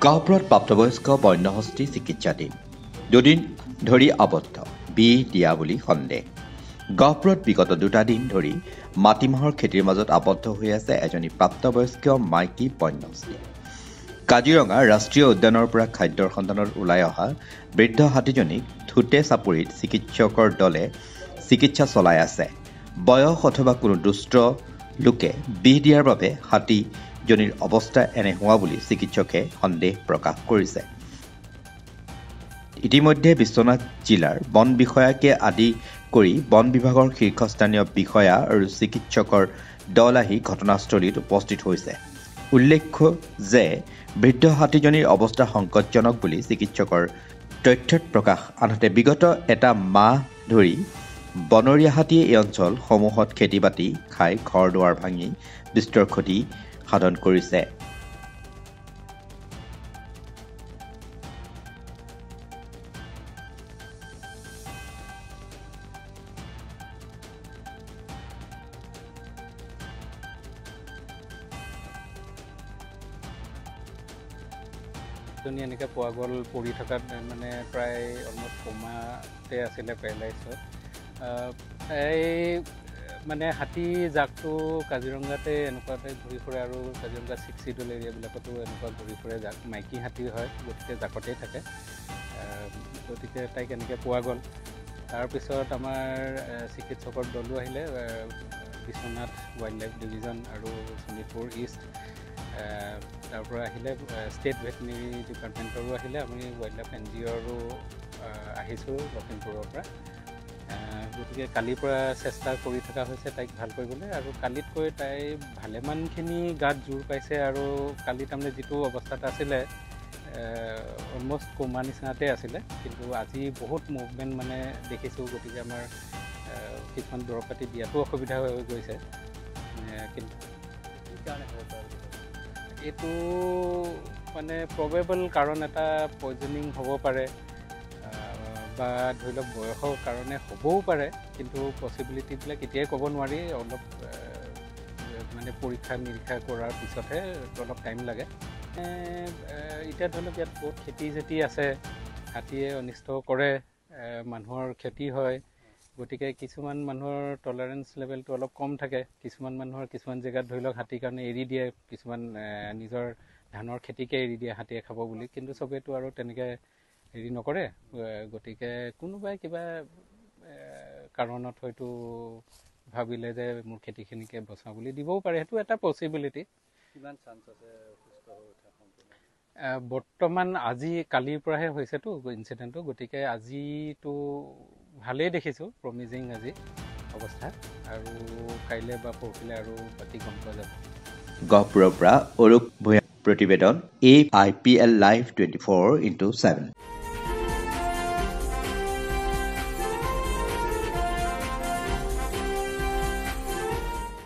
গহপুৰত প্ৰাপ্তবয়স্ক বন্যহস্তী চিকিৎসাধীন দুদিন ধৰি আবদ্ধ বিহ দিয়া বুলি সন্দেহ। গহপুৰত বিগত 2 দিন ধৰি মাটিমাহৰ খেতিৰ মাজত আবদ্ধ হৈ আছে এজনী প্ৰাপ্তবয়স্ক মাইকী বন্যহস্তী। কাজিৰঙা ৰাষ্ট্ৰীয় উদ্যানৰ পৰা খাদ্যৰ সন্ধানত ওলাই অহা বৃদ্ধ হাতীজনীক থুতে চাপৰিত চিকিৎসকৰ দলে চিকিৎসা চলাই আছে। বয়স অথবা কোনো দুষ্ট লোকে বিহ দিয়াৰ বাবে হাতীজনীৰ অৱস্থা এনে হোৱা বুলি চিকিৎসকে সন্দেহ প্ৰকাশ কৰিছে। ইতিমধ্যে বিশ্বনাথ জিলাৰ বন বিষয়াকে আদি কৰি বন বিভাগৰ শীৰ্ষস্থানীয় বিষয়া আৰু চিকিৎসকৰ দল আহি ঘটনাস্থলীত উপস্থিত হৈছে। উল্লেখ্য যে বৃদ্ধ হাতীজনীৰ অৱস্থা সংকটজনক বুলি চিকিৎসকৰ তথ্যত প্ৰকাশ। আনহাতে বিগত এটা মাহ ধৰি বনৰীয়া হাতীয়ে এই অঞ্চলসমূহত খেতি-বাতি খাই ঘৰ-দুৱাৰ ভাঙি বিস্তৰ ক্ষতি সাধন কৰিছে। এনেকৈ পোৱা গ'ল পৰি থকাত মানে প্ৰায় অলমষ্ট কোমাতে আছিলে, পেৰালাইজত। এই মানে হাতী জাকটো কাজিৰঙাতে এনেকুৱাতে ঘূৰি ফুৰে আৰু কাজিৰঙা 6 চিডুল এৰিয়াবিলাকতো এনেকুৱা ঘূৰি ফুৰে। জাক মাইকী হাতী হয়, গতিকে জাকতেই থাকে। গতিকে তাইক এনেকৈ পোৱা গ'ল। তাৰপিছত আমাৰ চিকিৎসকৰ দলো আহিলে, বিশ্বনাথ ৱাইল্ড লাইফ ডিভিজন আৰু শোণিতপুৰ ইষ্ট, তাৰ পৰা আহিলে ষ্টেট ভেটেনেৰী ডিপাৰ্টমেণ্টৰো আহিলে। আমি ৱাইল্ড লাইফ NGOৰো আহিছোঁ লখিমপুৰৰ পৰা। গতিকে কালিৰ পৰা চেষ্টা কৰি থকা হৈছে তাইক ভাল কৰিবলৈ, আৰু কালিতকৈ তাই ভালেমানখিনি গাত জোৰ পাইছে। আৰু কালি তাৰমানে যিটো অৱস্থাত আছিলে অলমষ্ট কোমা নিচিনাতে আছিলে, কিন্তু আজি বহুত মুভমেণ্ট মানে দেখিছোঁ। গতিকে আমাৰ কিছুমান দৰৱ পাতি দিয়াতো অসুবিধা হৈ গৈছে। কিন্তু এইটো মানে প্ৰবেবল কাৰণ এটা পয়জনিং হ'ব পাৰে, বা ধৰি লওক বয়সৰ কাৰণে হ'বও পাৰে, কিন্তু পচিবিলিটিবিলাক এতিয়াই ক'ব নোৱাৰি। অলপ মানে পৰীক্ষা নিৰীক্ষা কৰাৰ পিছতহে অলপ টাইম লাগে। এতিয়া ধৰি লওক ইয়াত বহুত খেতি আছে, হাতীয়ে অনিষ্ট কৰে, মানুহৰ ক্ষতি হয়। গতিকে কিছুমান মানুহৰ টলাৰেঞ্চ লেভেলটো অলপ কম থাকে। কিছুমান মানুহৰ কিছুমান জেগাত ধৰি লওক হাতীৰ কাৰণে এৰি দিয়ে, কিছুমান নিজৰ ধানৰ খেতিকে এৰি দিয়ে হাতীয়ে খাব বুলি, কিন্তু চবেইতো আৰু তেনেকৈ হেৰি নকৰে। গতিকে কোনোবাই কিবা কাৰণত হয়তো ভাবিলে যে মোৰ খেতিখিনিকে বচাওঁ বুলি দিবও পাৰে, সেইটো এটা পচিবিলিটি। কিমান চান্স আছে সুস্থ হৈ উঠা সম্পূৰ্ণ? বৰ্তমান আজি কালিৰ পৰাহে হৈছেতো ইনচিডেণ্টটো, গতিকে আজিতো ভালেই দেখিছোঁ, প্ৰমিজিং আজি অৱস্থা, আৰু কাইলৈ বা পৰহিলৈ আৰু বাকী গম পোৱা যাব। গহপুৰৰ পৰা অৰূপ ভূঞাৰ প্ৰতিবেদন, AIPL Live 24/7।